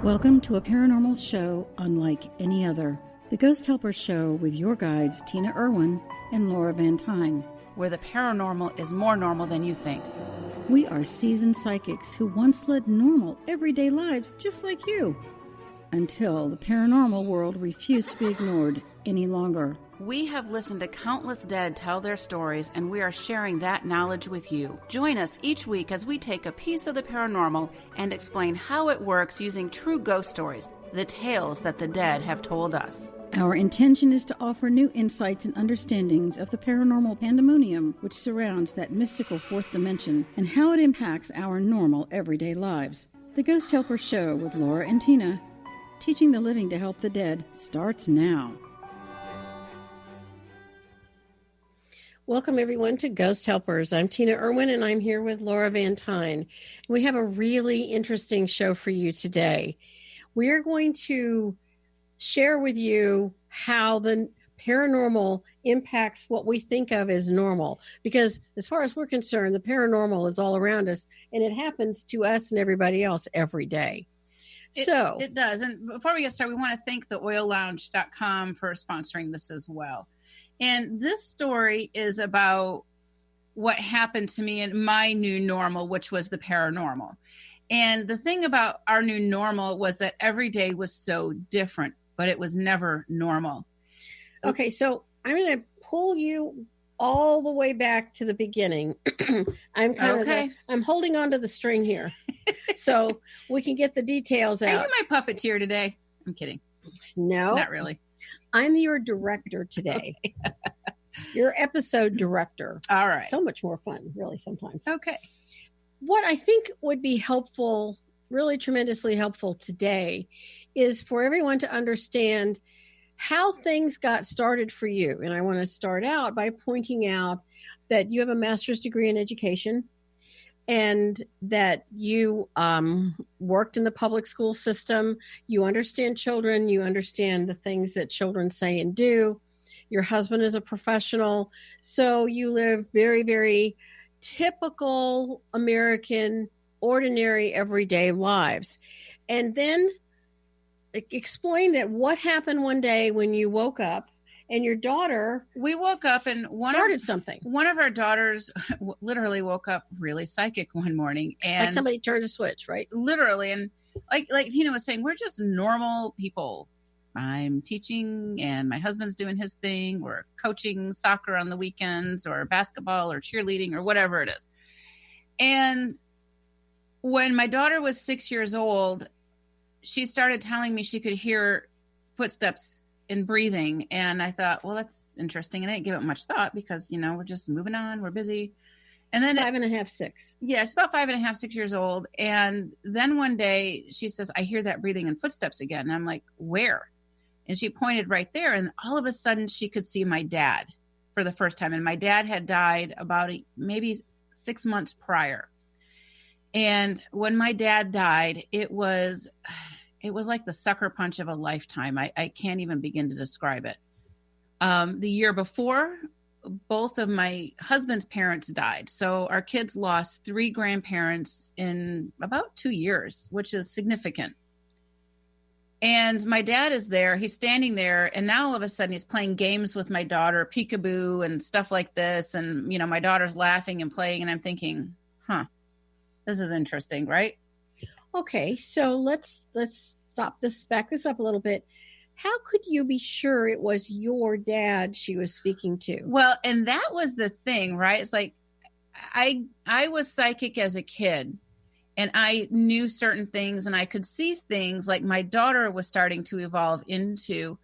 Welcome to a paranormal show unlike any other. The Ghost Helper Show with your guides Tina Irwin and Laura Van Tyne. Where the paranormal is more normal than you think. We are seasoned psychics who once led normal, everyday lives just like you. Until the paranormal world refused to be ignored any longer. We have listened to countless dead tell their stories, and we are sharing that knowledge with you. Join us each week as we take a piece of the paranormal and explain how it works using true ghost stories, the tales that the dead have told us. Our intention is to offer new insights and understandings of the paranormal pandemonium which surrounds that mystical fourth dimension and how it impacts our normal everyday lives. The Ghost Helper Show with Laura and Tina, teaching the living to help the dead, starts now. Welcome, everyone, to Ghost Helpers. I'm Tina Irwin, and I'm here with Laura Van Tyne. We have a really interesting show for you today. We are going to share with you how the paranormal impacts what we think of as normal. Because as far as we're concerned, the paranormal is all around us, and it happens to us and everybody else every day. It does. And before we get started, we want to thank the oillounge.com for sponsoring this as well. And this story is about what happened to me in my new normal, which was the paranormal. And the thing about our new normal was that every day was so different, but it was never normal. Okay, so I'm going to pull you all the way back to the beginning. I'm holding on to the string here so we can get the details out. Are you my puppeteer today? I'm kidding. No. Not really. I'm your director today. Okay. Your episode director. All right. So much more fun, really, sometimes. Okay. What I think would be helpful, really tremendously helpful today, is for everyone to understand how things got started for you. And I want to start out by pointing out that you have a master's degree in education and that you worked in the public school system. You understand children. You understand the things that children say and do. Your husband is a professional. So you live very, very typical American, ordinary, everyday lives. And then explain that what happened one day when you woke up and your daughter we woke up and started something. One of our daughters literally woke up really psychic one morning, and like somebody turned a switch, right? Literally. And like Tina was saying, we're just normal people. I'm teaching and my husband's doing his thing. We're coaching soccer on the weekends or basketball or cheerleading or whatever it is. And when my daughter was 6 years old, she started telling me she could hear footsteps and breathing. And I thought, well, that's interesting. And I didn't give it much thought because, we're just moving on. We're busy. And then 5.5, 6. Yeah, it's about 5.5, 6 years old. And then one day she says, I hear that breathing and footsteps again. And I'm like, where? And she pointed right there. And all of a sudden she could see my dad for the first time. And my dad had died about maybe 6 months prior. And when my dad died, it was like the sucker punch of a lifetime. I can't even begin to describe it. The year before, both of my husband's parents died. So our kids lost 3 grandparents in about 2 years, which is significant. And my dad is there. He's standing there. And now all of a sudden he's playing games with my daughter, peekaboo and stuff like this. And, my daughter's laughing and playing. And I'm thinking, this is interesting, right? Okay, so let's back this up a little bit. How could you be sure it was your dad she was speaking to? Well, and that was the thing, right? It's like I was psychic as a kid, and I knew certain things, and I could see things like my daughter was starting to evolve into.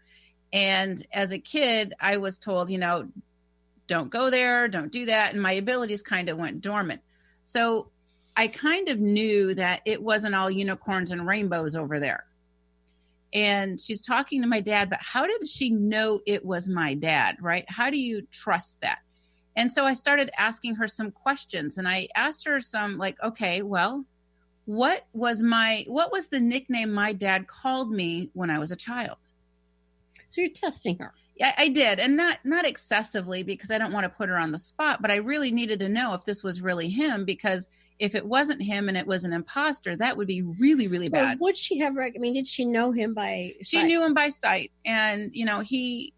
And as a kid, I was told, don't go there, don't do that, and my abilities kind of went dormant. So I kind of knew that it wasn't all unicorns and rainbows over there. And she's talking to my dad, but how did she know it was my dad, right? How do you trust that? And so I started asking her some questions, and I asked her some like, okay, well, what was the nickname my dad called me when I was a child? So you're testing her. Yeah, I did. And not excessively, because I don't want to put her on the spot, but I really needed to know if this was really him, because if it wasn't him and it was an imposter, that would be really, really bad. Well, would she have, did she know him by sight? She knew him by sight. And,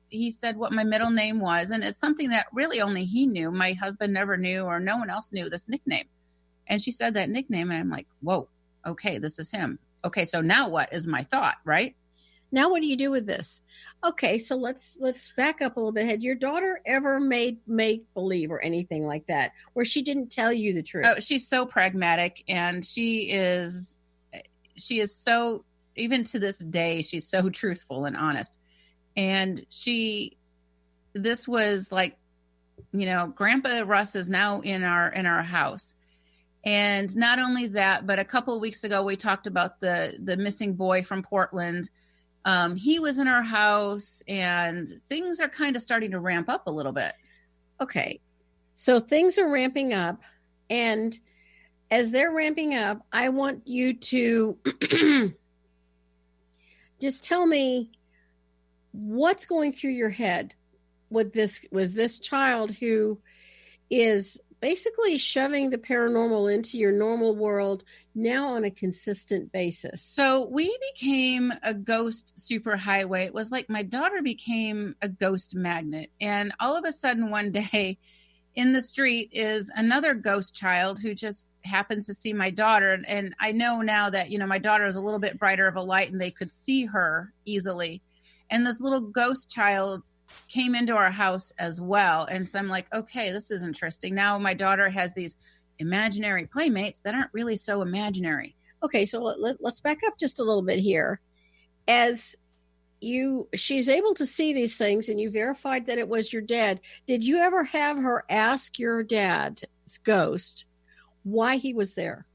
he said what my middle name was. And it's something that really only he knew. My husband never knew, or no one else knew this nickname. And she said that nickname, and I'm like, whoa, okay, this is him. Okay, so now what is my thought, right? Now what do you do with this? Okay, so let's back up a little bit. Had your daughter ever made make believe or anything like that, where she didn't tell you the truth? Oh, she's so pragmatic, and she is so, even to this day, she's so truthful and honest. And this was like, Grandpa Russ is now in our house. And not only that, but a couple of weeks ago, we talked about the missing boy from Portland. He was in our house, and things are kind of starting to ramp up a little bit. Okay. So things are ramping up, and as they're ramping up, I want you to just tell me what's going through your head with this child who is basically shoving the paranormal into your normal world now on a consistent basis. So we became a ghost superhighway. It was like my daughter became a ghost magnet. And all of a sudden one day in the street is another ghost child who just happens to see my daughter. And I know now that, my daughter is a little bit brighter of a light and they could see her easily. And this little ghost child came into our house as well. And so I'm like, okay, this is interesting. Now my daughter has these imaginary playmates that aren't really so imaginary. Okay, so let's back up just a little bit here. As she's able to see these things, and you verified that it was your dad. Did you ever have her ask your dad's ghost why he was there?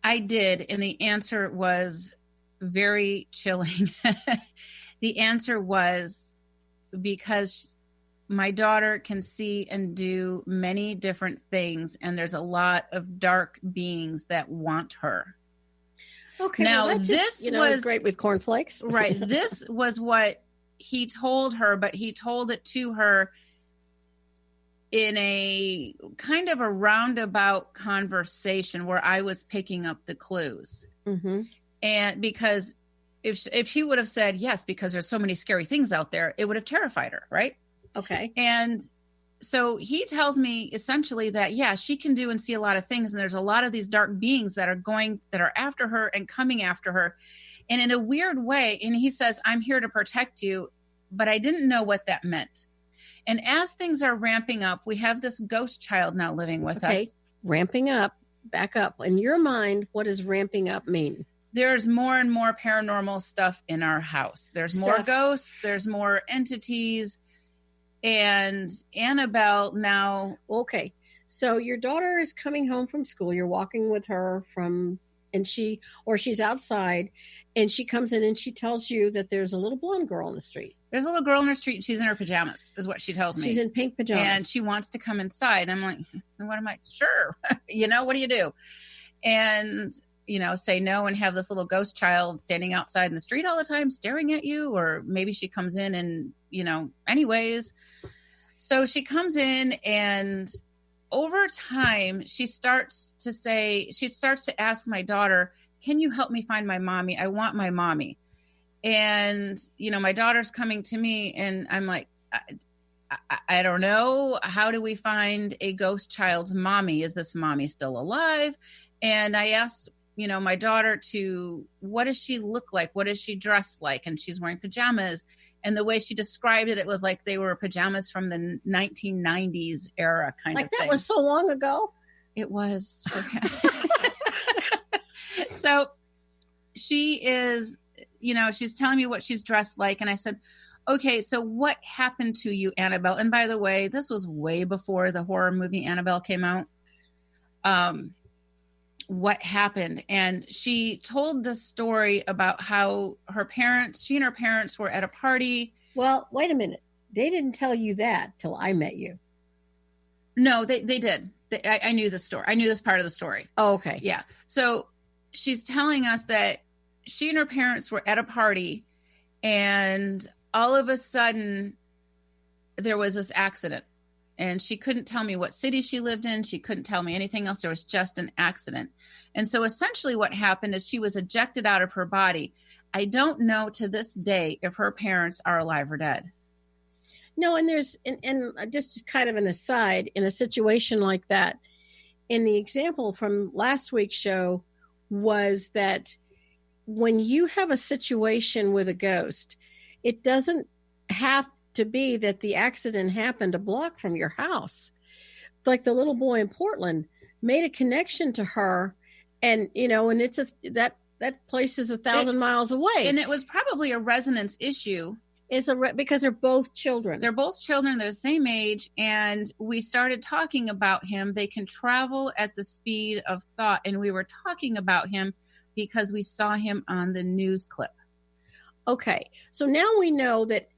I did, and the answer was very chilling. The answer was because my daughter can see and do many different things, and there's a lot of dark beings that want her. Okay. Now, well, this was great with cornflakes. Right. This was what he told her, but he told it to her in a kind of a roundabout conversation where I was picking up the clues. Mm-hmm. And because if she would have said yes, because there's so many scary things out there, it would have terrified her. Right. Okay. And so he tells me essentially that, yeah, she can do and see a lot of things. And there's a lot of these dark beings that are after her and coming after her. And in a weird way, and he says, I'm here to protect you, but I didn't know what that meant. And as things are ramping up, we have this ghost child now living with us. Ramping up, back up. In your mind, what does ramping up mean? There's more and more paranormal stuff in our house. There's more ghosts. There's more entities. And Annabelle now. Okay. So your daughter is coming home from school. You're walking with her she's outside, and she comes in and she tells you that there's a little blonde girl on the street. There's a little girl in her street, and she's in her pajamas, is what she tells me. She's in pink pajamas. And she wants to come inside. I'm like, what am I? Sure. What do you do? And, say no and have this little ghost child standing outside in the street all the time staring at you, or maybe she comes in and, anyways. So she comes in, and over time she starts to ask my daughter, can you help me find my mommy? I want my mommy. And, my daughter's coming to me, and I'm like, I don't know. How do we find a ghost child's mommy? Is this mommy still alive? And I asked, my daughter what does she look like? What does she dress like? And she's wearing pajamas. And the way she described it, it was like they were pajamas from the 1990s era kind of thing. Like that was so long ago? It was. So she is, she's telling me what she's dressed like. And I said, okay, so what happened to you, Annabelle? And by the way, this was way before the horror movie Annabelle came out. What happened? And she told the story about how she and her parents were at a party. Well, wait a minute. They didn't tell you that till I met you. No, they did. I knew the story. I knew this part of the story. Oh, okay. Yeah. So she's telling us that she and her parents were at a party, and all of a sudden there was this accident. And she couldn't tell me what city she lived in. She couldn't tell me anything else. There was just an accident. And so essentially what happened is she was ejected out of her body. I don't know to this day if her parents are alive or dead. No, and and just kind of an aside, in a situation like that, in the example from last week's show was that when you have a situation with a ghost, it doesn't have to be that the accident happened a block from your house. Like the little boy in Portland made a connection to her, and and it's that place is 1,000 miles away, and it was probably a resonance issue. It's because they're both children. They're both children. They're the same age, and we started talking about him. They can travel at the speed of thought, and we were talking about him because we saw him on the news clip. Okay, so now we know that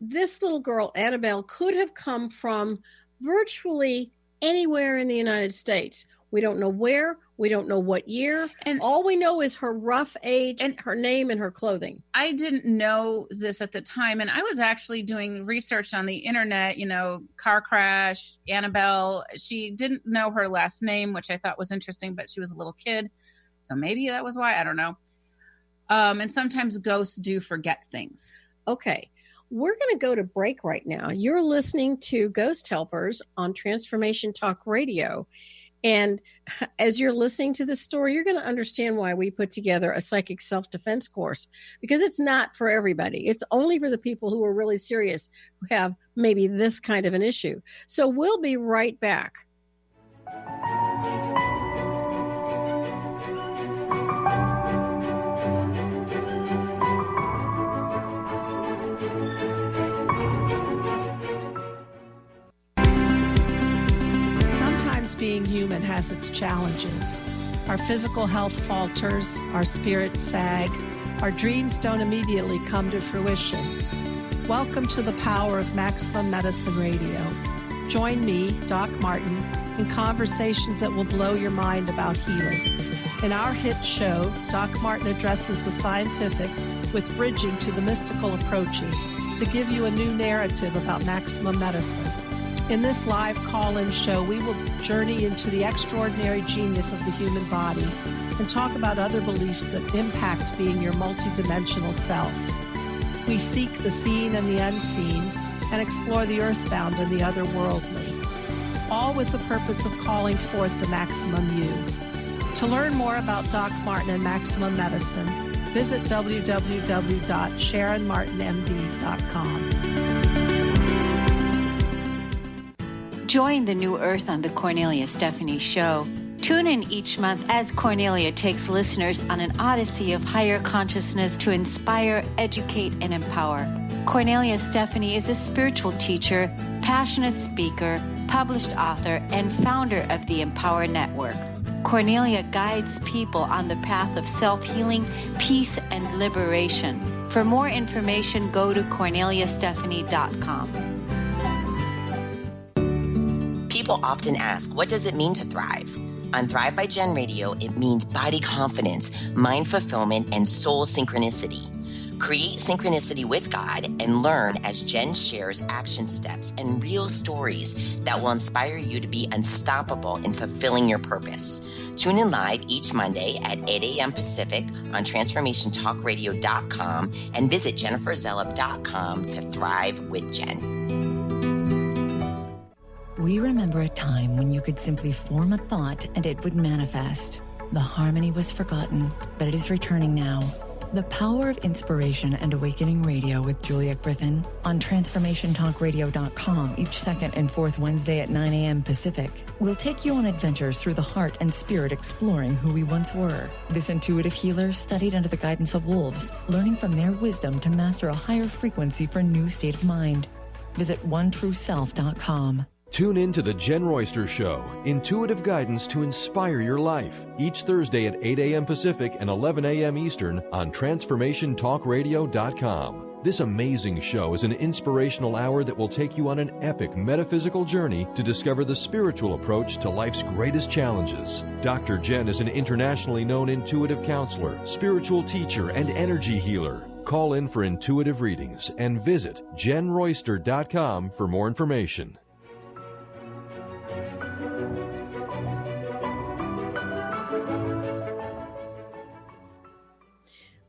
this little girl, Annabelle, could have come from virtually anywhere in the United States. We don't know where. We don't know what year. And all we know is her rough age and her name and her clothing. I didn't know this at the time. And I was actually doing research on the internet, car crash, Annabelle. She didn't know her last name, which I thought was interesting, but she was a little kid. So maybe that was why. I don't know. And sometimes ghosts do forget things. Okay. We're going to go to break right now. You're listening to Ghost Helpers on Transformation Talk Radio. And as you're listening to this story, you're going to understand why we put together a psychic self-defense course, because it's not for everybody. It's only for the people who are really serious, who have maybe this kind of an issue. So we'll be right back. Being human has its challenges. Our physical health falters, our spirits sag, our dreams don't immediately come to fruition. Welcome to the power of Maximum Medicine Radio. Join me, Doc Martin, in conversations that will blow your mind about healing. In our hit show, Doc Martin addresses the scientific with bridging to the mystical approaches to give you a new narrative about maximum medicine. In this live call-in show, we will journey into the extraordinary genius of the human body and talk about other beliefs that impact being your multidimensional self. We seek the seen and the unseen and explore the earthbound and the otherworldly, all with the purpose of calling forth the maximum you. To learn more about Doc Martin and Maximum Medicine, visit www.sharonmartinmd.com. Join the New Earth on the Cornelia Stephanie Show. Tune in each month as Cornelia takes listeners on an odyssey of higher consciousness to inspire, educate, and empower. Cornelia Stephanie is a spiritual teacher, passionate speaker, published author, and founder of the Empower Network. Cornelia guides people on the path of self-healing, peace, and liberation. For more information, go to corneliastephanie.com. People often ask, what does it mean to thrive? On Thrive by Jen Radio, it means body confidence, mind fulfillment, and soul synchronicity. Create synchronicity with God and learn as Jen shares action steps and real stories that will inspire you to be unstoppable in fulfilling your purpose. Tune in live each Monday at 8 a.m. Pacific on TransformationTalkRadio.com and visit JenniferZellup.com to thrive with Jen. We remember a time when you could simply form a thought and it would manifest. The harmony was forgotten, but it is returning now. The Power of Inspiration and Awakening Radio with Juliet Griffin on TransformationTalkRadio.com each second and fourth Wednesday at 9 a.m. Pacific. We'll take you on adventures through the heart and spirit, exploring who we once were. This intuitive healer studied under the guidance of wolves, learning from their wisdom to master a higher frequency for a new state of mind. Visit OneTrueSelf.com. Tune in to The Jen Royster Show, intuitive guidance to inspire your life, each Thursday at 8 a.m. Pacific and 11 a.m. Eastern on TransformationTalkRadio.com. This amazing show is an inspirational hour that will take you on an epic metaphysical journey to discover the spiritual approach to life's greatest challenges. Dr. Jen is an internationally known intuitive counselor, spiritual teacher, and energy healer. Call in for intuitive readings and visit jenroyster.com for more information.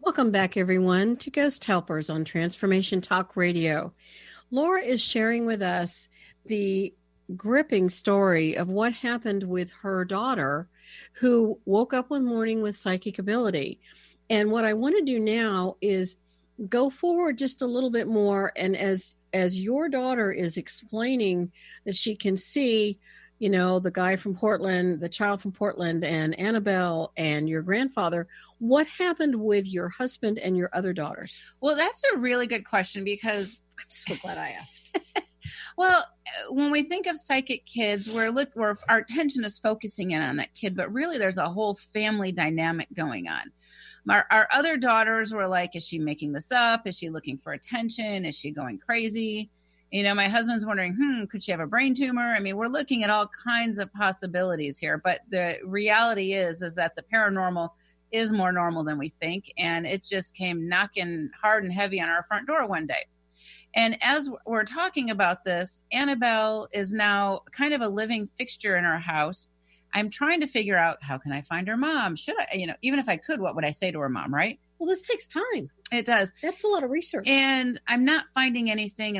Welcome back, everyone, to Ghost Helpers on Transformation Talk Radio. Laura is sharing with us the gripping story of what happened with her daughter who woke up one morning with psychic ability. And what I want to do now is go forward just a little bit more. And as your daughter is explaining that she can see, you know, the guy from Portland, the child from Portland, and Annabelle and your grandfather, what happened with your husband and your other daughters? Well, that's a really good question because I'm so glad I asked. Well, when we think of psychic kids, our attention is focusing in on that kid, but really there's a whole family dynamic going on. Our other daughters were like, is she making this up? Is she looking for attention? Is she going crazy? You know, my husband's wondering, could she have a brain tumor? I mean, we're looking at all kinds of possibilities here, but the reality is that the paranormal is more normal than we think. And it just came knocking hard and heavy on our front door one day. And as we're talking about this, Annabelle is now kind of a living fixture in our house. I'm trying to figure out, how can I find her mom? Should I, even if I could, what would I say to her mom, right? Well, this takes time. It does. That's a lot of research. And I'm not finding anything,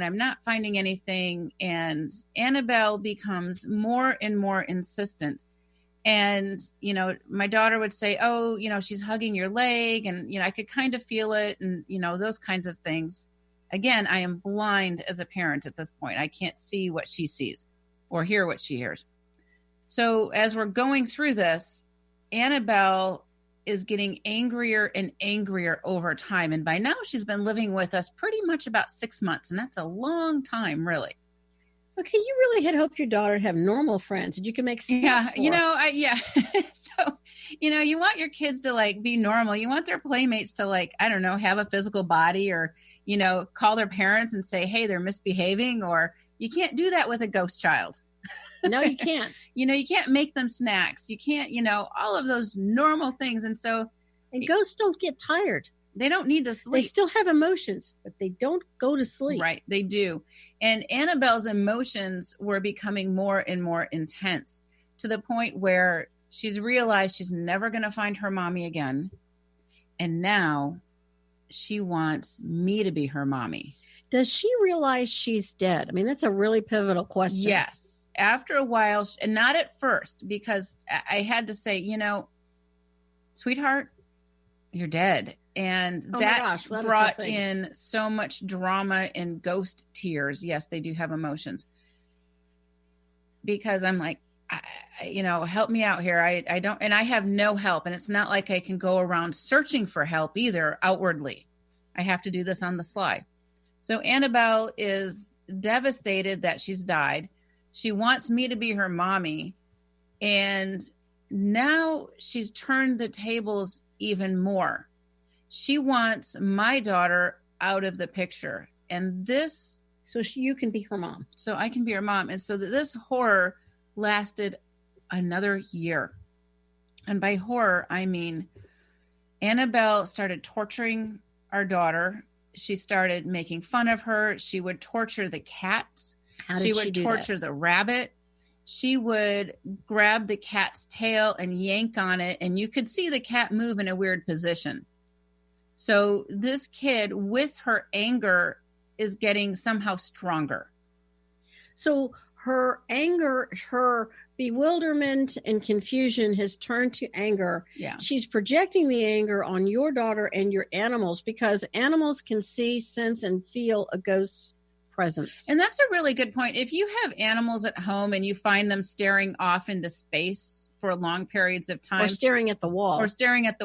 and Annabelle becomes more and more insistent. And, my daughter would say, she's hugging your leg, and, I could kind of feel it, and, those kinds of things. Again, I am blind as a parent at this point. I can't see what she sees or hear what she hears. So as we're going through this, Annabelle is getting angrier and angrier over time. And by now she's been living with us pretty much about 6 months. And that's a long time, really. Okay. You really had hoped your daughter have normal friends that you can make snacks for. So, you want your kids to be normal. You want their playmates to have a physical body, or, call their parents and say, hey, they're misbehaving, or you can't do that with a ghost child. No, you can't. You can't make them snacks. You can't, all of those normal things. And ghosts don't get tired. They don't need to sleep. They still have emotions, but they don't go to sleep. Right. They do. And Annabelle's emotions were becoming more and more intense, to the point where she's realized she's never going to find her mommy again. And now she wants me to be her mommy. Does she realize she's dead? I mean, that's a really pivotal question. Yes. After a while, and not at first, because I had to say, sweetheart, you're dead. And that brought in so much drama and ghost tears. Yes, they do have emotions. Because I'm like, help me out here. I don't, and I have no help. And it's not like I can go around searching for help either outwardly. I have to do this on the sly. So Annabelle is devastated that she's died. She wants me to be her mommy. And now she's turned the tables even more. She wants my daughter out of the picture. And this... So you can be her mom. So I can be her mom. And so this horror lasted another year. And by horror, I mean Annabelle started torturing our daughter. She started making fun of her. She would torture the cats. She would torture the rabbit. She would grab the cat's tail and yank on it, and you could see the cat move in a weird position. So this kid, with her anger, is getting somehow stronger. So her anger, her bewilderment and confusion has turned to anger. Yeah. She's projecting the anger on your daughter and your animals, because animals can see, sense, and feel a ghost's presence. And that's a really good point. If you have animals at home and you find them staring off into space for long periods of time, or staring at the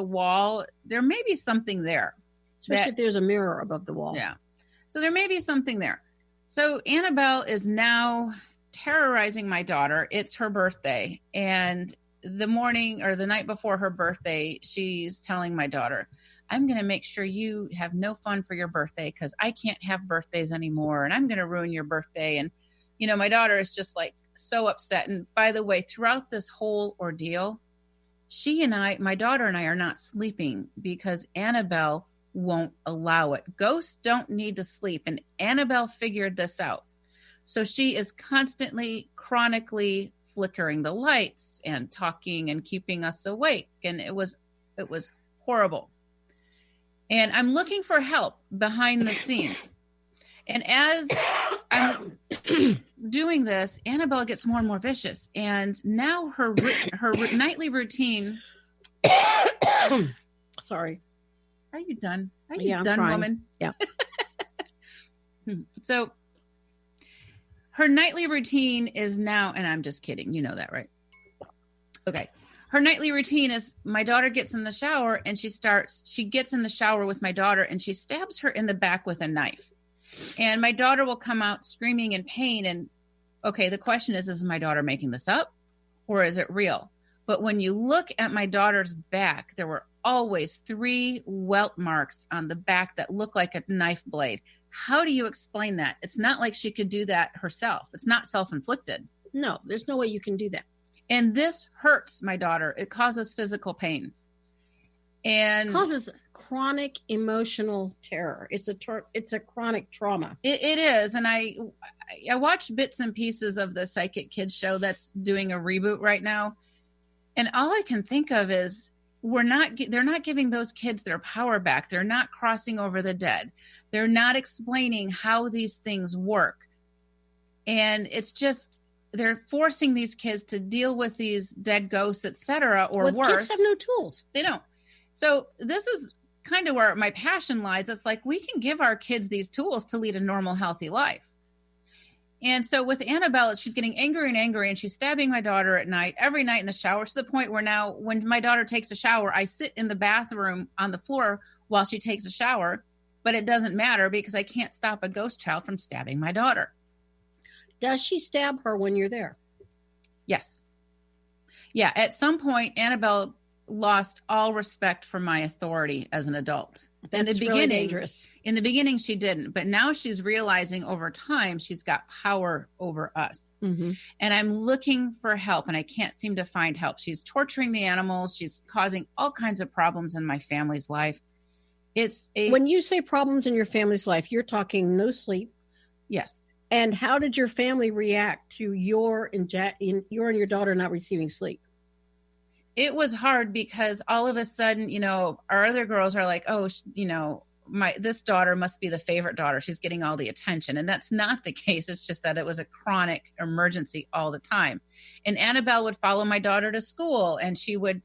wall, there may be something there. Especially if there's a mirror above the wall. Yeah. So there may be something there. So Annabelle is now terrorizing my daughter. It's her birthday. And the morning or the night before her birthday, she's telling my daughter, I'm going to make sure you have no fun for your birthday, because I can't have birthdays anymore, and I'm going to ruin your birthday. And, my daughter is just so upset. And by the way, throughout this whole ordeal, my daughter and I are not sleeping, because Annabelle won't allow it. Ghosts don't need to sleep, and Annabelle figured this out. So she is constantly, chronically flickering the lights and talking and keeping us awake, and it was horrible. And I'm looking for help behind the scenes. And as I'm doing this, Annabelle gets more and more vicious. And now her nightly routine. Sorry. Are you done? Are you Yeah, done, I'm trying. woman? Yeah. So her nightly routine is now, and I'm just kidding. You know that, right? Okay. Her nightly routine is my daughter gets in the shower and she gets in the shower with my daughter and she stabs her in the back with a knife. And my daughter will come out screaming in pain. And okay, the question is my daughter making this up or is it real? But when you look at my daughter's back, there were always 3 welt marks on the back that look like a knife blade. How do you explain that? It's not like she could do that herself. It's not self-inflicted. No, there's no way you can do that. And this hurts my daughter. It causes physical pain. And Causes chronic emotional terror. It's a chronic trauma. it is. And I watched bits and pieces of the Psychic Kids show that's doing a reboot right now. And all I can think of is they're not giving those kids their power back. They're not crossing over the dead. They're not explaining how these things work. And it's just, they're forcing these kids to deal with these dead ghosts, etc., or worse. Kids have no tools. They don't. So this is kind of where my passion lies. It's like we can give our kids these tools to lead a normal, healthy life. And so with Annabelle, she's getting angry and angry, and she's stabbing my daughter at night, every night in the shower, to the point where now when my daughter takes a shower, I sit in the bathroom on the floor while she takes a shower, but it doesn't matter because I can't stop a ghost child from stabbing my daughter. Does she stab her when you're there? Yes. Yeah. At some point, Annabelle lost all respect for my authority as an adult. That's really dangerous. In the beginning, she didn't, but now she's realizing over time she's got power over us. Mm-hmm. And I'm looking for help, and I can't seem to find help. She's torturing the animals. She's causing all kinds of problems in my family's life. When you say problems in your family's life, you're talking no sleep. Yes. And how did your family react to your and your daughter not receiving sleep? It was hard because all of a sudden, our other girls are like, oh, this daughter must be the favorite daughter. She's getting all the attention. And that's not the case. It's just that it was a chronic emergency all the time. And Annabelle would follow my daughter to school, and she would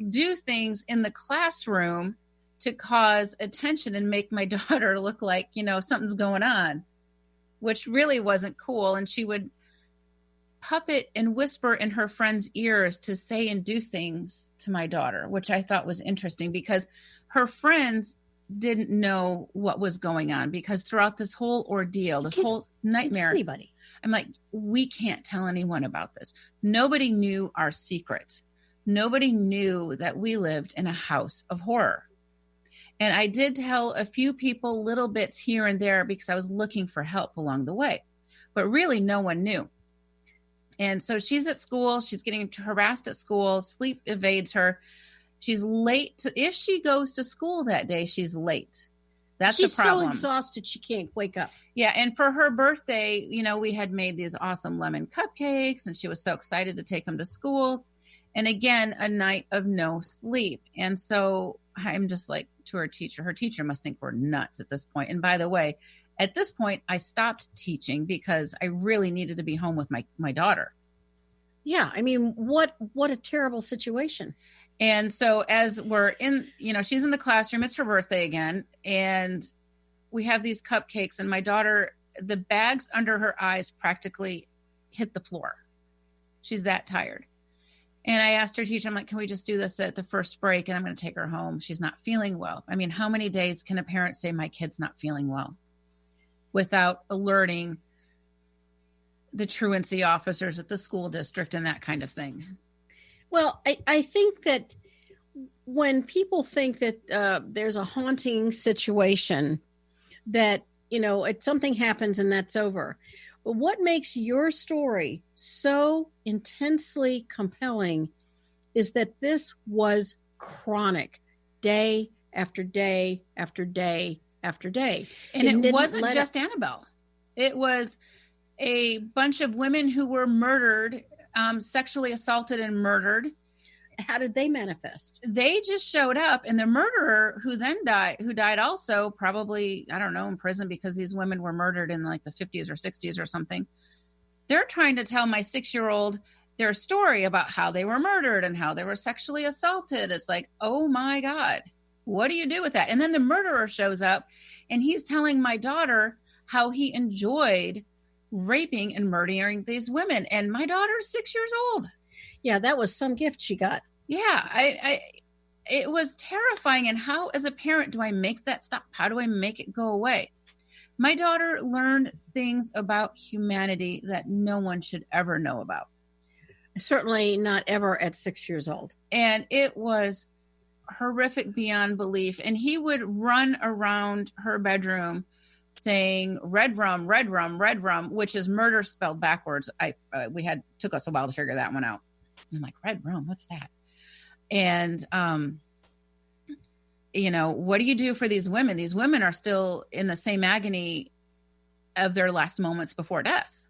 do things in the classroom to cause attention and make my daughter look like, something's going on, which really wasn't cool. And she would puppet and whisper in her friends' ears to say and do things to my daughter, which I thought was interesting because her friends didn't know what was going on, because throughout this whole ordeal, this whole nightmare, anybody. I'm like, we can't tell anyone about this. Nobody knew our secret. Nobody knew that we lived in a house of horror. And I did tell a few people little bits here and there because I was looking for help along the way, but really no one knew. And so she's at school. She's getting harassed at school. Sleep evades her. She's late. If she goes to school that day, she's late. That's a problem. She's so exhausted she can't wake up. Yeah. And for her birthday, we had made these awesome lemon cupcakes, and she was so excited to take them to school. And again, a night of no sleep. And so I'm just like, to her teacher must think we're nuts at this point. And by the way, at this point, I stopped teaching because I really needed to be home with my daughter. Yeah. I mean, what a terrible situation. And so as we're in, she's in the classroom, it's her birthday again. And we have these cupcakes, and my daughter, the bags under her eyes practically hit the floor. She's that tired. And I asked her teacher, I'm like, can we just do this at the first break? And I'm going to take her home. She's not feeling well. I mean, how many days can a parent say my kid's not feeling well without alerting the truancy officers at the school district and that kind of thing? Well, I think that when people think that there's a haunting situation, that, something happens and that's over. But what makes your story so intensely compelling is that this was chronic, day after day after day after day. And it wasn't just Annabelle. It was a bunch of women who were murdered, sexually assaulted and murdered. How did they manifest? They just showed up, and the murderer who died also probably, I don't know, in prison because these women were murdered in like the 50s or 60s or something. They're trying to tell my 6-year-old their story about how they were murdered and how they were sexually assaulted. It's like, oh my God, what do you do with that? And then the murderer shows up and he's telling my daughter how he enjoyed raping and murdering these women. And my daughter's 6 years old. Yeah, that was some gift she got. Yeah, it was terrifying. And how, as a parent, do I make that stop? How do I make it go away? My daughter learned things about humanity that no one should ever know about. Certainly not ever at 6 years old. And it was horrific beyond belief. And he would run around her bedroom saying red rum, red rum, red rum, which is murder spelled backwards. Took us a while to figure that one out. I'm like, red rum, what's that? And, what do you do for these women? These women are still in the same agony of their last moments before death.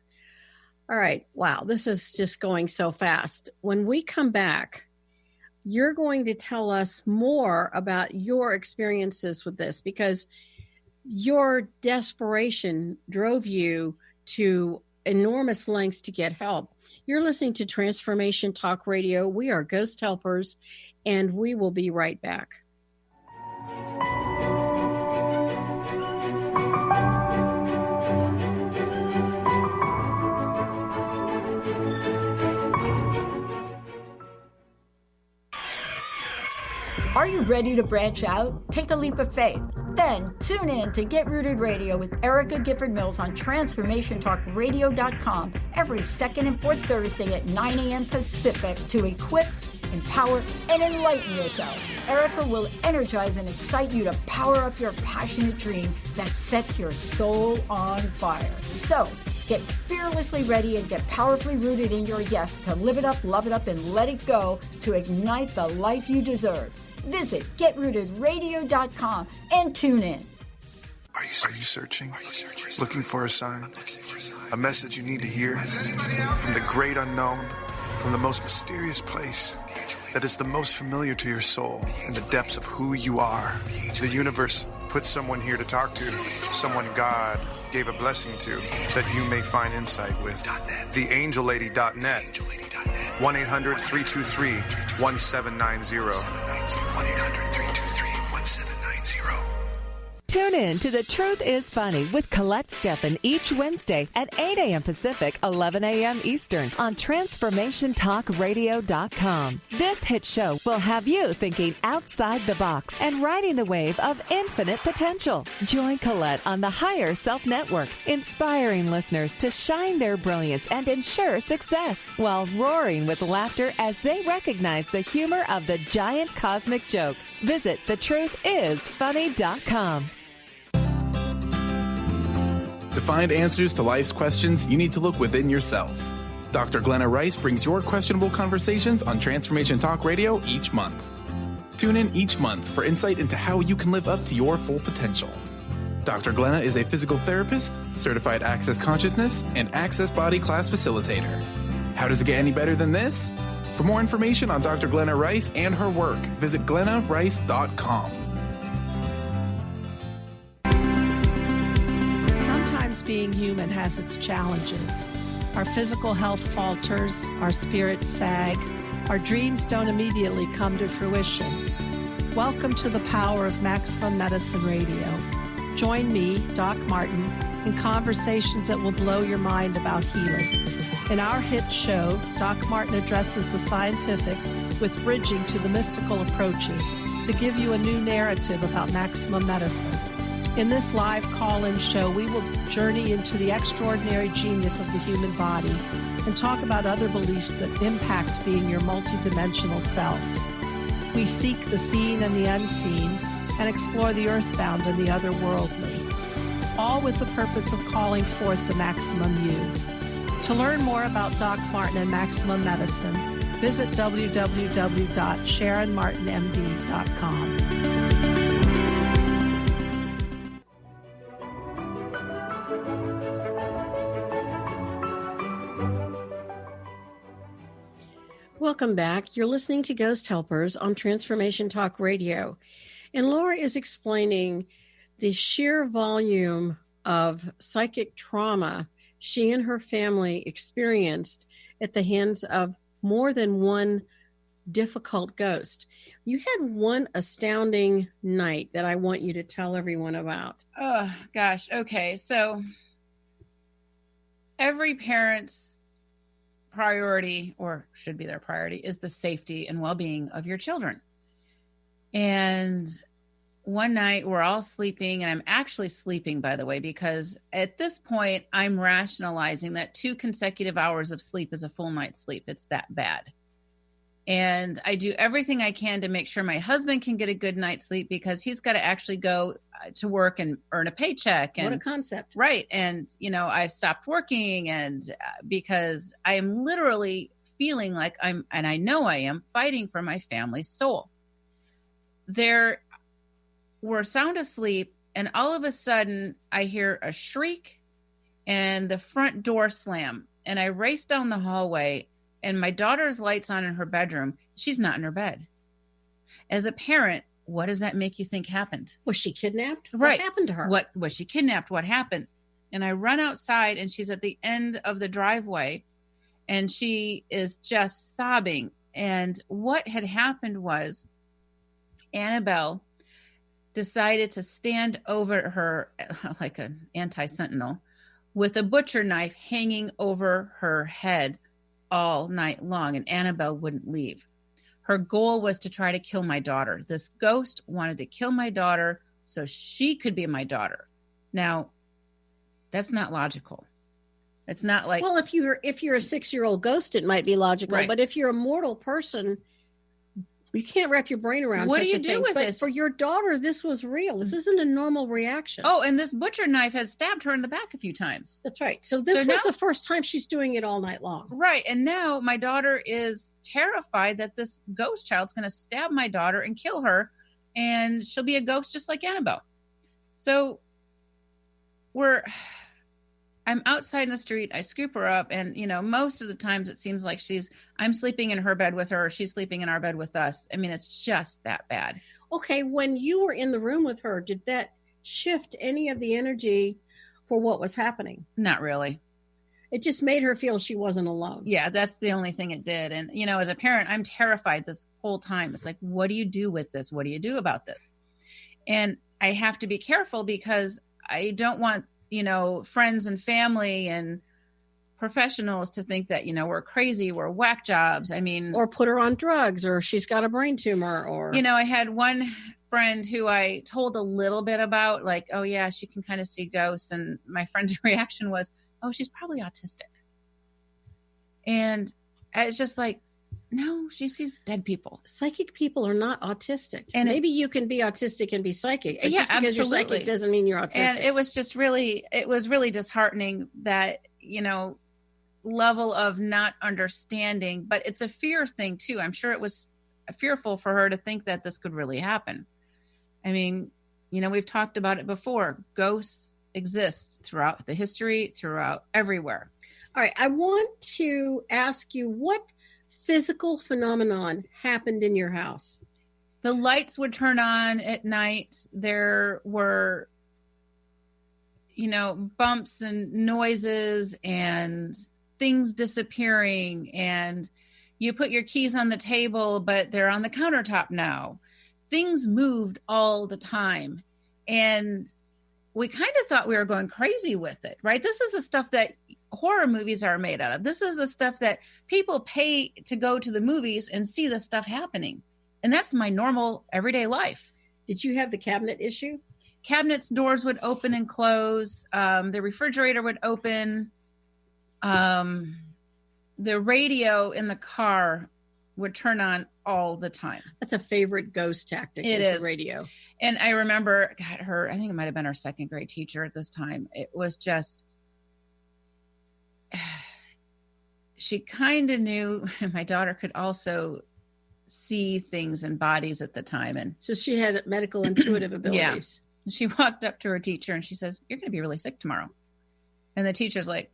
All right. Wow. This is just going so fast. When we come back, you're going to tell us more about your experiences with this, because your desperation drove you to enormous lengths to get help. You're listening to Transformation Talk Radio. We are Ghost Helpers, and we will be right back. Are you ready to branch out? Take a leap of faith. Then tune in to Get Rooted Radio with Erica Gifford Mills on TransformationTalkRadio.com every second and fourth Thursday at 9 a.m. Pacific to equip, empower, and enlighten yourself. Erica will energize and excite you to power up your passionate dream that sets your soul on fire. So, get fearlessly ready and get powerfully rooted in your yes to live it up, love it up, and let it go to ignite the life you deserve. Visit GetRootedRadio.com and tune in. Are you searching? Looking for a sign? A message you need to hear? From the great unknown, from the most mysterious place that is the most familiar to your soul in the depths of who you are. The universe put someone here to talk to, someone God gave a blessing to, that you may find insight with. TheAngelLady.net. 1-800-323-1790. 1-800-323-1790. Tune in to The Truth is Funny with Colette Steffen each Wednesday at 8 a.m. Pacific, 11 a.m. Eastern on TransformationTalkRadio.com. This hit show will have you thinking outside the box and riding the wave of infinite potential. Join Colette on the Higher Self Network, inspiring listeners to shine their brilliance and ensure success while roaring with laughter as they recognize the humor of the giant cosmic joke. Visit thetruthisfunny.com. To find answers to life's questions, you need to look within yourself. Dr. Glenna Rice brings your questionable conversations on Transformation Talk Radio each month. Tune in each month for insight into how you can live up to your full potential. Dr. Glenna is a physical therapist, certified Access Consciousness, and Access Body Class facilitator. How does it get any better than this? For more information on Dr. Glenna Rice and her work, visit glennarice.com. Being human has its challenges. Our physical health falters, our spirits sag, our dreams don't immediately come to fruition. Welcome to the power of Maximum Medicine Radio. Join me, Doc Martin, in conversations that will blow your mind about healing. In our hit show, Doc Martin addresses the scientific with bridging to the mystical approaches to give you a new narrative about maximum medicine. In this live call-in show, we will journey into the extraordinary genius of the human body and talk about other beliefs that impact being your multidimensional self. We seek the seen and the unseen and explore the earthbound and the otherworldly, all with the purpose of calling forth the maximum you. To learn more about Doc Martin and Maximum Medicine, visit www.sharonmartinmd.com. Welcome back. You're listening to Ghost Helpers on Transformation Talk Radio. And Laura is explaining the sheer volume of psychic trauma she and her family experienced at the hands of more than one difficult ghost. You had one astounding night that I want you to tell everyone about. Oh, gosh. Okay. So every parent's priority, or should be their priority, is the safety and well-being of your children. And one night we're all sleeping, and I'm actually sleeping, by the way, because at this point I'm rationalizing that 2 consecutive hours of sleep is a full night's sleep. It's that bad. And I do everything I can to make sure my husband can get a good night's sleep, because he's got to actually go to work and earn a paycheck. And what a concept. Right. And, I've stopped working, and because I am literally feeling like and I know I am fighting for my family's soul. We're sound asleep, and all of a sudden I hear a shriek and the front door slam. And I race down the hallway, and my daughter's lights on in her bedroom. She's not in her bed. As a parent, what does that make you think happened? Was she kidnapped? Right. What happened to her? What was she kidnapped? What happened? And I run outside, and she's at the end of the driveway, and she is just sobbing. And what had happened was Annabelle decided to stand over her like an anti-sentinel with a butcher knife hanging over her head all night long, and Annabelle wouldn't leave. Her goal was to try to kill my daughter. This ghost wanted to kill my daughter so she could be my daughter. Now, that's not logical. It's not like, well, if you're a 6-year-old ghost, it might be logical, right. But if you're a mortal person, you can't wrap your brain around what such do you a do thing. with But this? for your daughter, this was real. This isn't a normal reaction. Oh, and this butcher knife has stabbed her in the back a few times. That's right. So this was the first time she's doing it all night long. Right. And now my daughter is terrified that this ghost child's going to stab my daughter and kill her, and she'll be a ghost just like Annabelle. So I'm outside in the street. I scoop her up, and most of the times it seems like I'm sleeping in her bed with her, or she's sleeping in our bed with us. I mean, it's just that bad. Okay, when you were in the room with her, did that shift any of the energy for what was happening? Not really. It just made her feel she wasn't alone. Yeah, that's the only thing it did. And as a parent, I'm terrified this whole time. It's like, what do you do with this? What do you do about this? And I have to be careful, because I don't want friends and family and professionals to think that, we're crazy, we're whack jobs. I mean, or put her on drugs, or she's got a brain tumor, or, I had one friend who I told a little bit about, like, oh yeah, she can kind of see ghosts. And my friend's reaction was, oh, she's probably autistic. And it's just like, no, she sees dead people. Psychic people are not autistic. And maybe you can be autistic and be psychic. But yeah, just because absolutely. you're psychic doesn't mean you're autistic. And it was really disheartening that, level of not understanding. But it's a fear thing too. I'm sure it was fearful for her to think that this could really happen. I mean, we've talked about it before. Ghosts exist throughout the history, throughout everywhere. All right. I want to ask you, what physical phenomenon happened in your house? The lights would turn on at night. There were, bumps and noises and things disappearing, and you put your keys on the table, but they're on the countertop now. Things moved all the time. And we kind of thought we were going crazy with it, right? This is the stuff that horror movies are made out of. This is the stuff that people pay to go to the movies and see the stuff happening. And that's my normal everyday life. Did you have the cabinet issue? Cabinets' doors would open and close. The refrigerator would open. The radio in the car would turn on all the time. That's a favorite ghost tactic. It is the radio. And I remember, I think it might have been our second grade teacher at this time. It was just, she kind of knew my daughter could also see things in bodies at the time. And so she had medical intuitive abilities. Yeah. She walked up to her teacher and she says, "You're going to be really sick tomorrow." And the teacher's like,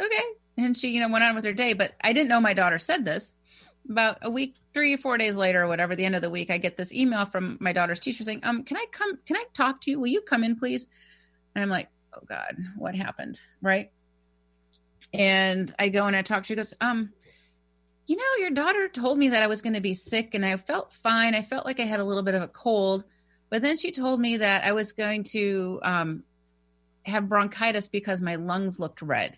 "Okay." And she, went on with her day, but I didn't know my daughter said this. about a week, 3 or 4 days later or whatever, the end of the week, I get this email from my daughter's teacher saying, can I talk to you? Will you come in, please? And I'm like, oh God, what happened? Right. And I go and I talk to her. She goes, your daughter told me that I was going to be sick and I felt fine. I felt like I had a little bit of a cold, but then she told me that I was going to have bronchitis because my lungs looked red.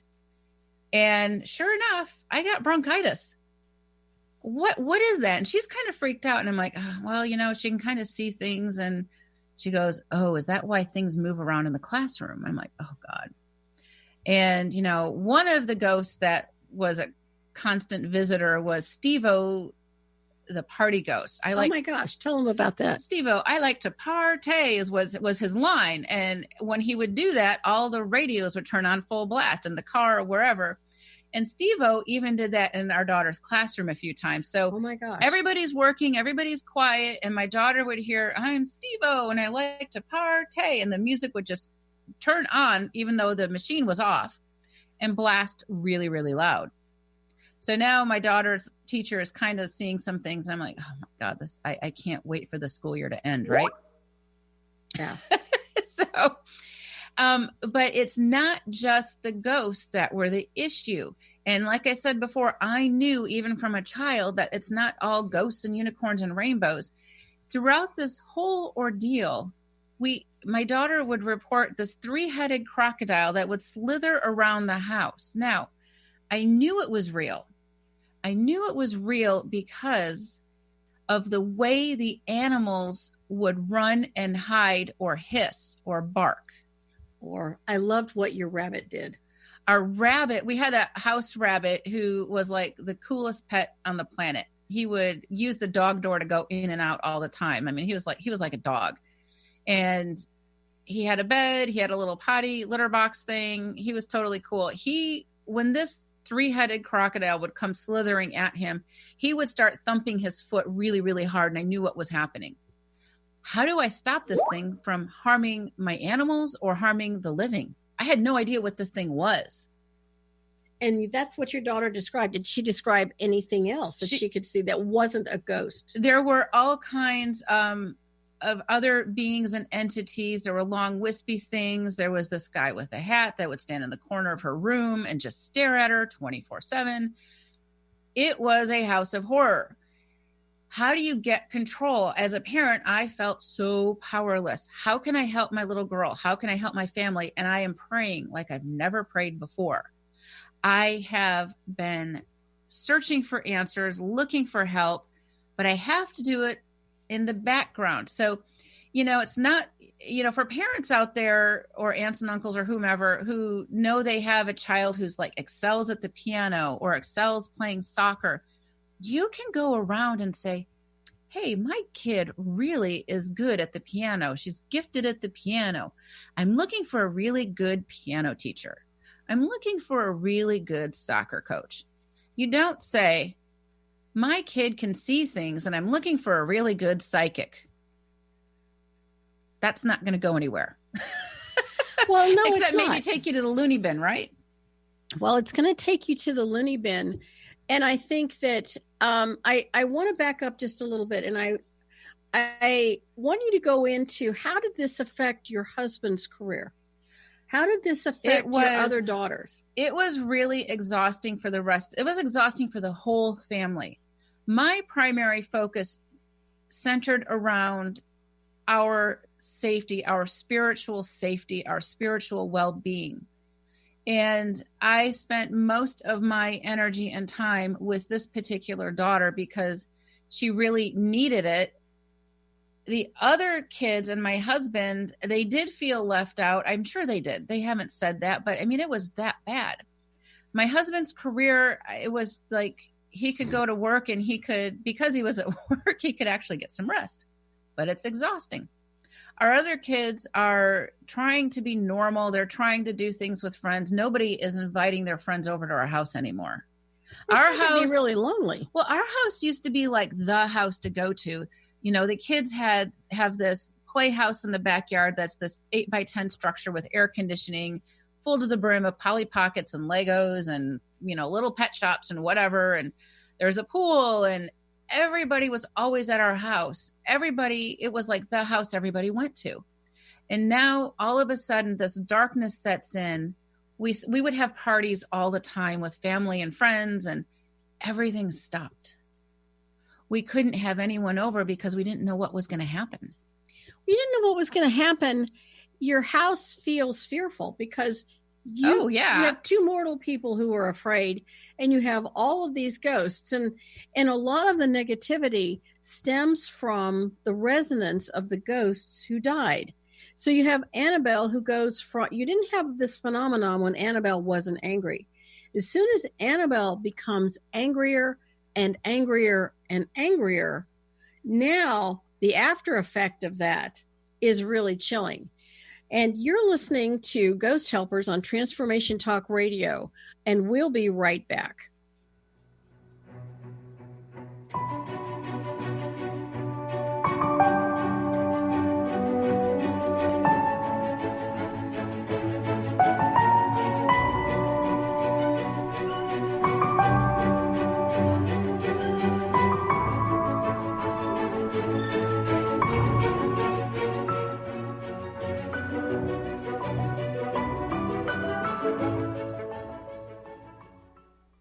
And sure enough, I got bronchitis. What is that? And she's kind of freaked out. And I'm like, oh, well, she can kind of see things. And she goes, oh, is that why things move around in the classroom? I'm like, oh God. And, one of the ghosts that was a constant visitor was Steve-O, the party ghost. Oh my gosh. Tell him about that. Steve-O, I like to partay was his line. And when he would do that, all the radios would turn on full blast in the car or wherever. And Steve-O even did that in our daughter's classroom a few times. So oh my gosh. Everybody's working, everybody's quiet. And my daughter would hear, I'm Steve-O and I like to partay. And the music would just turn on, even though the machine was off, and blast really, really loud. So now my daughter's teacher is kind of seeing some things. And I'm like, oh my God, I can't wait for the school year to end. Right. Yeah. But it's not just the ghosts that were the issue. And like I said before, I knew even from a child that it's not all ghosts and unicorns and rainbows. Throughout this whole ordeal, my daughter would report this 3-headed crocodile that would slither around the house. Now, I knew it was real. I knew it was real because of the way the animals would run and hide or hiss or bark. Or I loved what your rabbit did. Our rabbit, we had a house rabbit who was like the coolest pet on the planet. He would use the dog door to go in and out all the time. I mean, he was like a dog. And he had a bed, he had a little potty litter box thing. He was totally cool. When this 3-headed crocodile would come slithering at him, he would start thumping his foot really, really hard. And I knew what was happening. How do I stop this thing from harming my animals or harming the living? I had no idea what this thing was. And that's what your daughter described. Did she describe anything else that she could see that wasn't a ghost? There were all kinds of other beings and entities. There were long wispy things. There was this guy with a hat that would stand in the corner of her room and just stare at her 24/7. It was a house of horror. How do you get control? As a parent, I felt so powerless. How can I help my little girl? How can I help my family? And I am praying like I've never prayed before. I have been searching for answers, looking for help, but I have to do it in the background. So, it's not, for parents out there or aunts and uncles or whomever who know they have a child who's like excels at the piano or excels playing soccer, you can go around and say, hey, my kid really is good at the piano. She's gifted at the piano. I'm looking for a really good piano teacher. I'm looking for a really good soccer coach. You don't say, my kid can see things and I'm looking for a really good psychic. That's not going to go anywhere. Well, no, except it's not. Maybe take you to the loony bin, right? Well, it's going to take you to the loony bin. And I think that I want to back up just a little bit. And I want you to go into, how did this affect your husband's career? How did this affect your other daughters? It was really exhausting for the rest. It was exhausting for the whole family. My primary focus centered around our safety, our spiritual safety, our spiritual well-being. And I spent most of my energy and time with this particular daughter because she really needed it. The other kids and my husband, they did feel left out. I'm sure they did. They haven't said that, but I mean, it was that bad. My husband's career, it was like he could go to work and because he was at work, he could actually get some rest, but it's exhausting. Our other kids are trying to be normal. They're trying to do things with friends. Nobody is inviting their friends over to our house anymore. Our house would be really lonely. Well, our house used to be like the house to go to. The kids have this playhouse in the backyard that's this 8x10 structure with air conditioning, full to the brim of Polly Pockets and Legos and, little pet shops and whatever. And there's a pool, and everybody was always at our house. It was like the house everybody went to. And now all of a sudden this darkness sets in. We would have parties all the time with family and friends, and everything stopped. We couldn't have anyone over because we didn't know what was going to happen. You didn't know what was going to happen. Your house feels fearful because you have two mortal people who are afraid, and you have all of these ghosts. And a lot of the negativity stems from the resonance of the ghosts who died. So you have Annabelle who goes from, you didn't have this phenomenon when Annabelle wasn't angry. As soon as Annabelle becomes angrier and angrier and angrier, now the after effect of that is really chilling. And you're listening to Ghost Helpers on Transformation Talk Radio, and we'll be right back.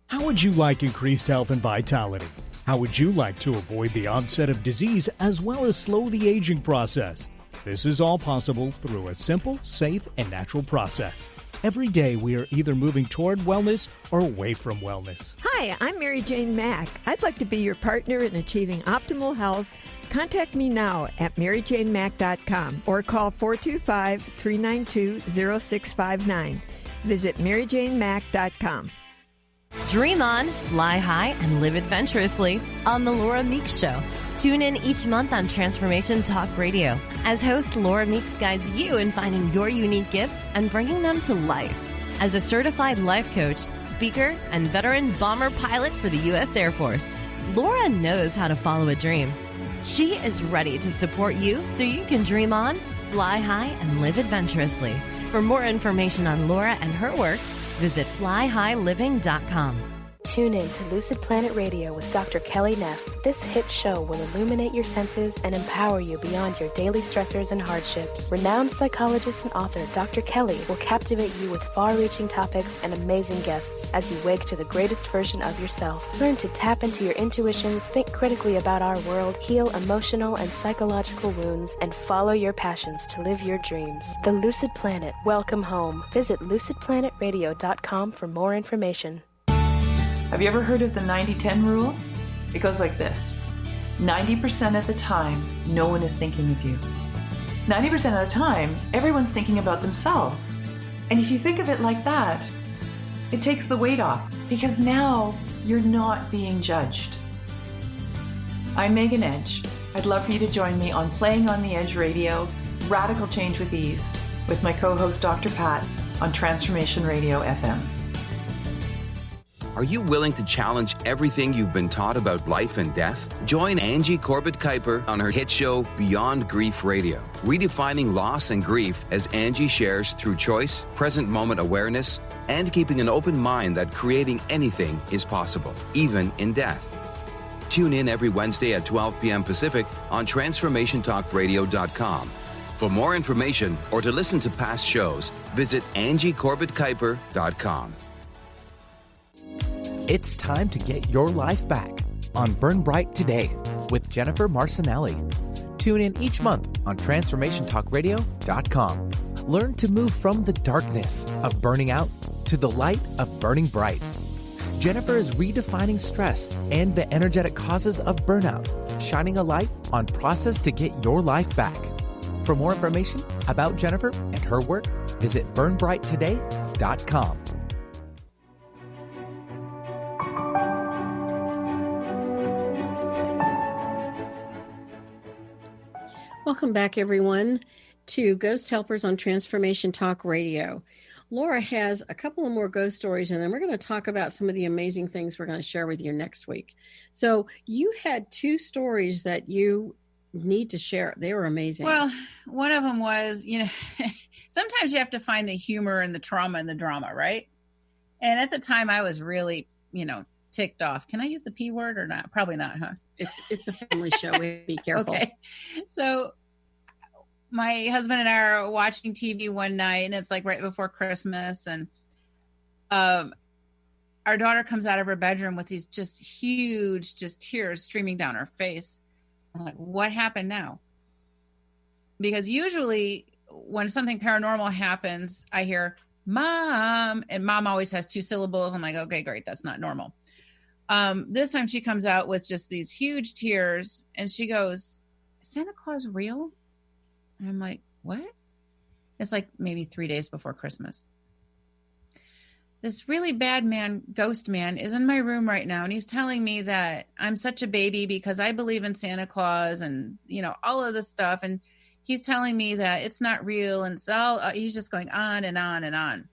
How would you like increased health and vitality? How would you like to avoid the onset of disease as well as slow the aging process? This is all possible through a simple, safe, and natural process. Every day we are either moving toward wellness or away from wellness. Hi, I'm Mary Jane Mack. I'd like to be your partner in achieving optimal health. Contact me now at maryjanemack.com or call 425-392-0659. Visit maryjanemack.com. Dream on, fly high, and live adventurously on The Laura Meeks Show. Tune in each month on Transformation Talk Radio as host Laura Meeks guides you in finding your unique gifts and bringing them to life. As a certified life coach, speaker, and veteran bomber pilot for the U.S. Air Force, Laura knows how to follow a dream. She is ready to support you so you can dream on, fly high, and live adventurously. For more information on Laura and her work, visit flyhighliving.com. Tune in to Lucid Planet Radio with Dr. Kelly Neff. This hit show will illuminate your senses and empower you beyond your daily stressors and hardships. Renowned psychologist and author Dr. Kelly will captivate you with far-reaching topics and amazing guests as you wake to the greatest version of yourself. Learn to tap into your intuitions, think critically about our world, heal emotional and psychological wounds, and follow your passions to live your dreams. The Lucid Planet. Welcome home. Visit lucidplanetradio.com for more information. Have you ever heard of the 90-10 rule? It goes like this. 90% of the time, no one is thinking of you. 90% of the time, everyone's thinking about themselves. And if you think of it like that, it takes the weight off because now you're not being judged. I'm Megan Edge. I'd love for you to join me on Playing on the Edge Radio, Radical Change with Ease, with my co-host Dr. Pat on Transformation Radio FM. Are you willing to challenge everything you've been taught about life and death? Join Angie Corbett-Kuiper on her hit show Beyond Grief Radio, redefining loss and grief as Angie shares through choice, present moment awareness, and keeping an open mind that creating anything is possible, even in death. Tune in every Wednesday at 12 p.m. Pacific on TransformationTalkRadio.com. For more information or to listen to past shows, visit AngieCorbettKuiper.com. It's time to get your life back on Burn Bright Today with Jennifer Marcinelli. Tune in each month on TransformationTalkRadio.com. Learn to move from the darkness of burning out to the light of burning bright. Jennifer is redefining stress and the energetic causes of burnout, shining a light on process to get your life back. For more information about Jennifer and her work, visit burnbrighttoday.com. Welcome back, everyone, to Ghost Helpers on Transformation Talk Radio. Laura has a couple of more ghost stories, and then we're going to talk about some of the amazing things we're going to share with you next week. So you had two stories that you need to share. They were amazing. Well, one of them was, sometimes you have to find the humor and the trauma and the drama, right? And at the time I was really, ticked off. Can I use the P word or not? Probably not, huh? It's a family show. We have to be careful. Okay. So my husband and I are watching TV one night, and it's like right before Christmas, and our daughter comes out of her bedroom with these just huge, just tears streaming down her face. I'm like, what happened now? Because usually when something paranormal happens, I hear mom, and mom always has 2 syllables. I'm like, okay, great. That's not normal. This time she comes out with just these huge tears, and she goes, is Santa Claus real? And I'm like, what? It's like maybe 3 days before Christmas. This really bad man, ghost man, is in my room right now, and he's telling me that I'm such a baby because I believe in Santa Claus and, you know, all of this stuff. And he's telling me that it's not real, and so he's just going on and on and on.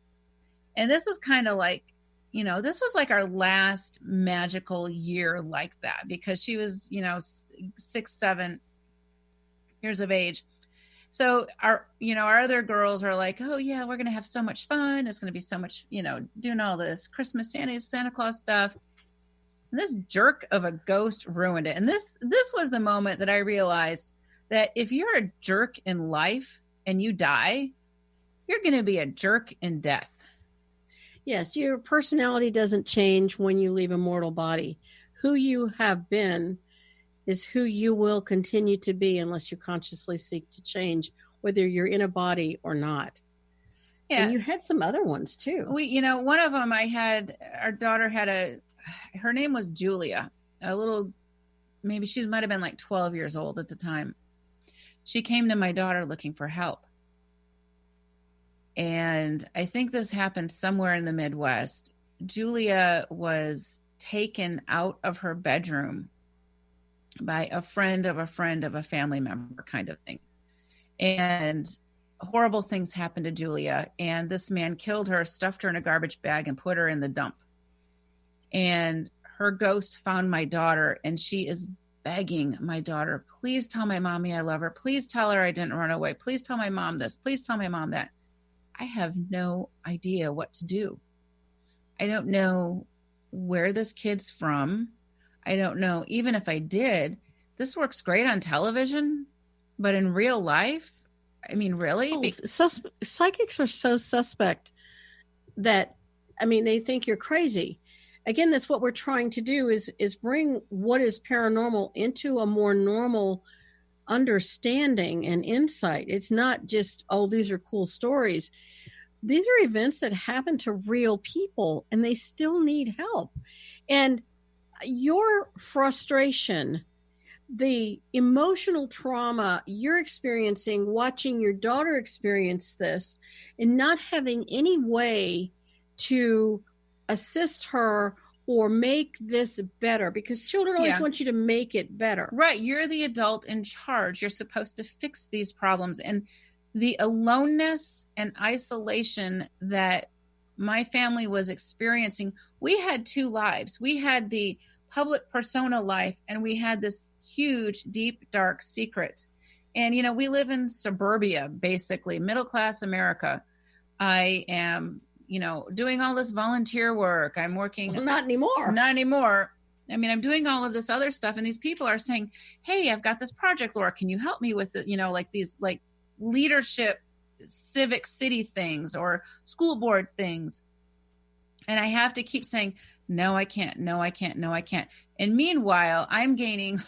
And this is kind of like, you know, this was like our last magical year like that, because she was, you know, 6, 7 years of age. So our other girls are like, oh yeah, we're going to have so much fun. It's going to be so much, you know, doing all this Christmas Santa Claus stuff. And this jerk of a ghost ruined it. And this was the moment that I realized that if you're a jerk in life and you die, you're going to be a jerk in death. Yes, your personality doesn't change when you leave a mortal body. Who you have been is who you will continue to be unless you consciously seek to change, whether you're in a body or not. Yeah. And you had some other ones too. One of them our daughter had her name was Julia, maybe she might have been like 12 years old at the time. She came to my daughter looking for help. And I think this happened somewhere in the Midwest. Julia was taken out of her bedroom by a friend of a friend of a family member kind of thing. And horrible things happened to Julia. And this man killed her, stuffed her in a garbage bag, and put her in the dump. And her ghost found my daughter, and she is begging my daughter, please tell my mommy I love her. Please tell her I didn't run away. Please tell my mom this. Please tell my mom that. I have no idea what to do. I don't know where this kid's from. I don't know. Even if I did, this works great on television, but in real life, I mean, really? Psychics are so suspect that, I mean, they think you're crazy. Again, that's what we're trying to do is bring what is paranormal into a more normal understanding and insight. It's not just, oh, these are cool stories. These are events that happen to real people, and they still need help. And your frustration, the emotional trauma you're experiencing, watching your daughter experience this, and not having any way to assist her or make this better, because children always want you to make it better. Right. You're the adult in charge. You're supposed to fix these problems. And the aloneness and isolation that my family was experiencing, we had 2 lives. We had the public persona life, and we had this huge, deep, dark secret. And, you know, we live in suburbia, basically, middle-class America. I am, you know, doing all this volunteer work. I'm working. Well, not anymore. Not anymore. I mean, I'm doing all of this other stuff. And these people are saying, hey, I've got this project, Laura. Can you help me with it? You know, like these like leadership, civic city things or school board things. And I have to keep saying, no, I can't. No, I can't. No, I can't. And meanwhile, I'm gaining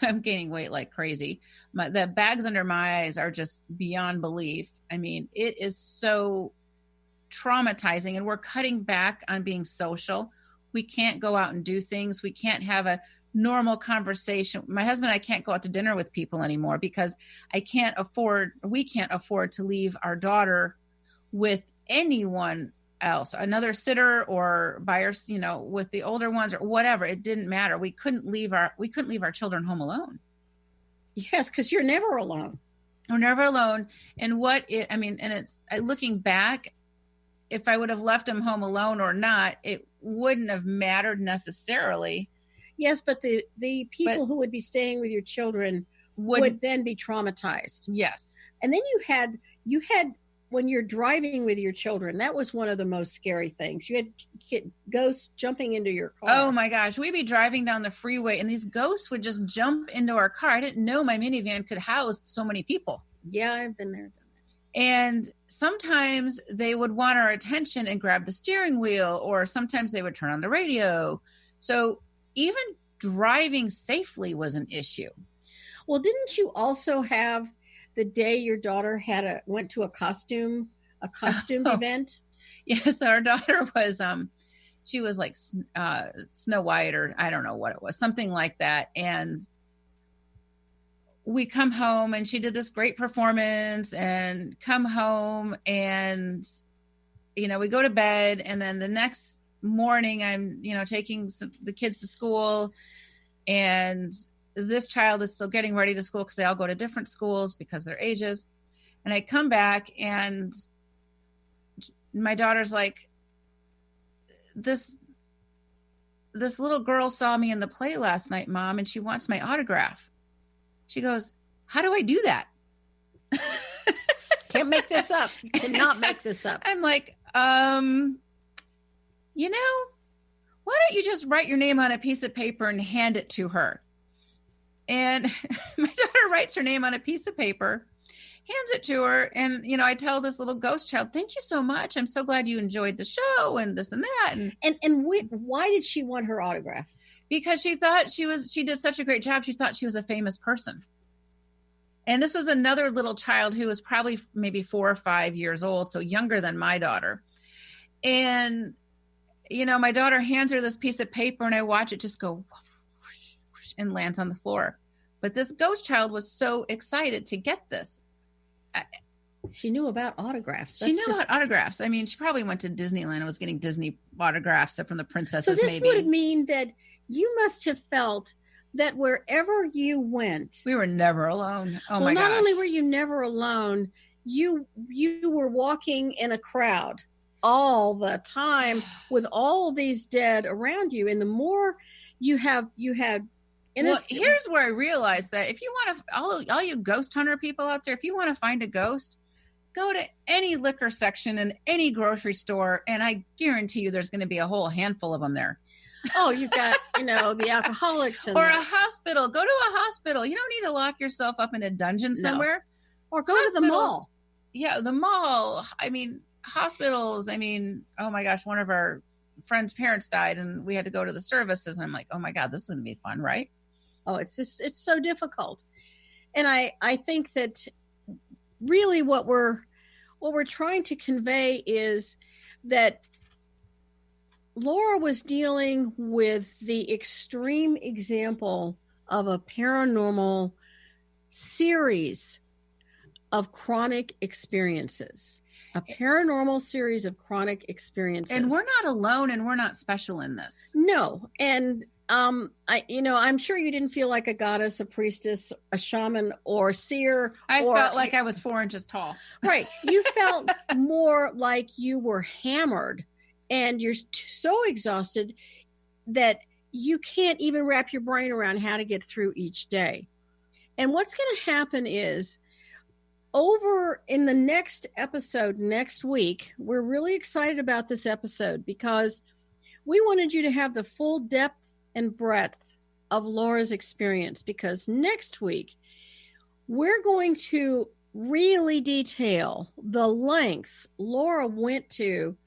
weight like crazy. The bags under my eyes are just beyond belief. I mean, it is so traumatizing, and we're cutting back on being social. We can't go out and do things. We can't have a normal conversation. My husband and I can't go out to dinner with people anymore because we can't afford to leave our daughter with anyone else, another sitter or buyers, you know, with the older ones or whatever. It didn't matter. We couldn't leave our children home alone. Yes, because you're never alone. We're never alone. And it's looking back, if I would have left them home alone or not, it wouldn't have mattered necessarily. Yes, but the people who would be staying with your children would then be traumatized. Yes. And then you had when you're driving with your children, that was one of the most scary things. You had ghosts jumping into your car. Oh my gosh. We'd be driving down the freeway and these ghosts would just jump into our car. I didn't know my minivan could house so many people. Yeah, I've been there. And sometimes they would want our attention and grab the steering wheel, or sometimes they would turn on the radio. So even driving safely was an issue. Well, didn't you also have the day your daughter went to a costume event? Yes, our daughter was she was like Snow White, or I don't know what it was, something like that. And we come home and she did this great performance, and come home and we go to bed, and then the next morning I'm taking the kids to school, and this child is still getting ready to school because they all go to different schools because their ages. And I come back and my daughter's like, this little girl saw me in the play last night, Mom, and she wants my autograph. She goes, how do I do that? Can't make this up. Cannot make this up. I'm like, why don't you just write your name on a piece of paper and hand it to her? And my daughter writes her name on a piece of paper, hands it to her. And, I tell this little ghost child, thank you so much. I'm so glad you enjoyed the show and this and that. And why did she want her autograph? Because she thought she did such a great job. She thought she was a famous person. And this was another little child who was probably maybe 4 or 5 years old, so younger than my daughter. And, my daughter hands her this piece of paper, and I watch it just go whoosh, whoosh, and lands on the floor. But this ghost child was so excited to get this. She knew about autographs. She knew about autographs. I mean, she probably went to Disneyland and was getting Disney autographs from the princesses. So this would mean that you must have felt that wherever you went, we were never alone. Oh my gosh. Not only were you never alone, you were walking in a crowd all the time with all these dead around you. And the more you had well, here's where I realized that if you want to, all you ghost hunter people out there, if you want to find a ghost, go to any liquor section in any grocery store, and I guarantee you there's going to be a whole handful of them there. Oh, you've got, the alcoholics. Or a hospital. Go to a hospital. You don't need to lock yourself up in a dungeon somewhere. No. Or go to the mall. Yeah, the mall. I mean, hospitals. I mean, oh my gosh, one of our friends' parents died, and we had to go to the services. And I'm like, oh my God, this is going to be fun, right? Oh, it's so difficult. And I think that really what we're trying to convey is that Laura was dealing with the extreme example of a paranormal series of chronic experiences. A paranormal series of chronic experiences. And we're not alone, and we're not special in this. No. And I'm sure you didn't feel like a goddess, a priestess, a shaman, or seer. I felt like I was 4 inches tall. Right. You felt more like you were hammered, and you're so exhausted that you can't even wrap your brain around how to get through each day. And what's going to happen is, over in the next episode next week, we're really excited about this episode because we wanted you to have the full depth and breadth of Laura's experience, because next week we're going to really detail the lengths Laura went to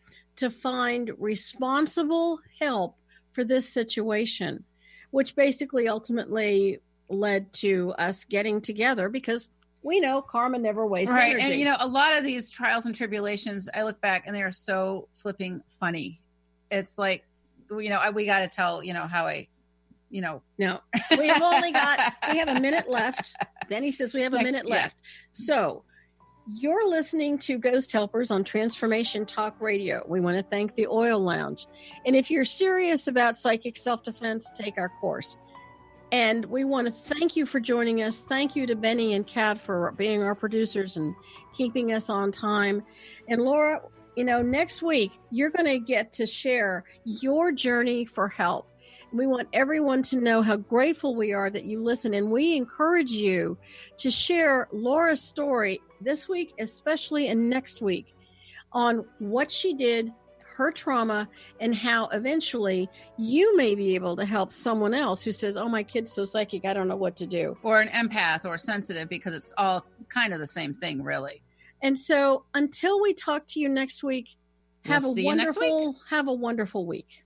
find responsible help for this situation, which basically ultimately led to us getting together, because we know karma never wastes energy. And a lot of these trials and tribulations, I look back and they are so flipping funny. It's like, we got to tell, how I, No, we have a minute left. Benny says we have a minute left. So you're listening to Ghost Helpers on Transformation Talk Radio. We want to thank the Oil Lounge. And if you're serious about psychic self-defense, take our course. And we want to thank you for joining us. Thank you to Benny and Kat for being our producers and keeping us on time. And Laura, next week, you're going to get to share your journey for help. We want everyone to know how grateful we are that you listen, and we encourage you to share Laura's story this week, especially, and next week, on what she did, her trauma, and how eventually you may be able to help someone else who says, oh, my kid's so psychic, I don't know what to do. Or an empath or sensitive, because it's all kind of the same thing, really. And so until we talk to you next week, have a wonderful week.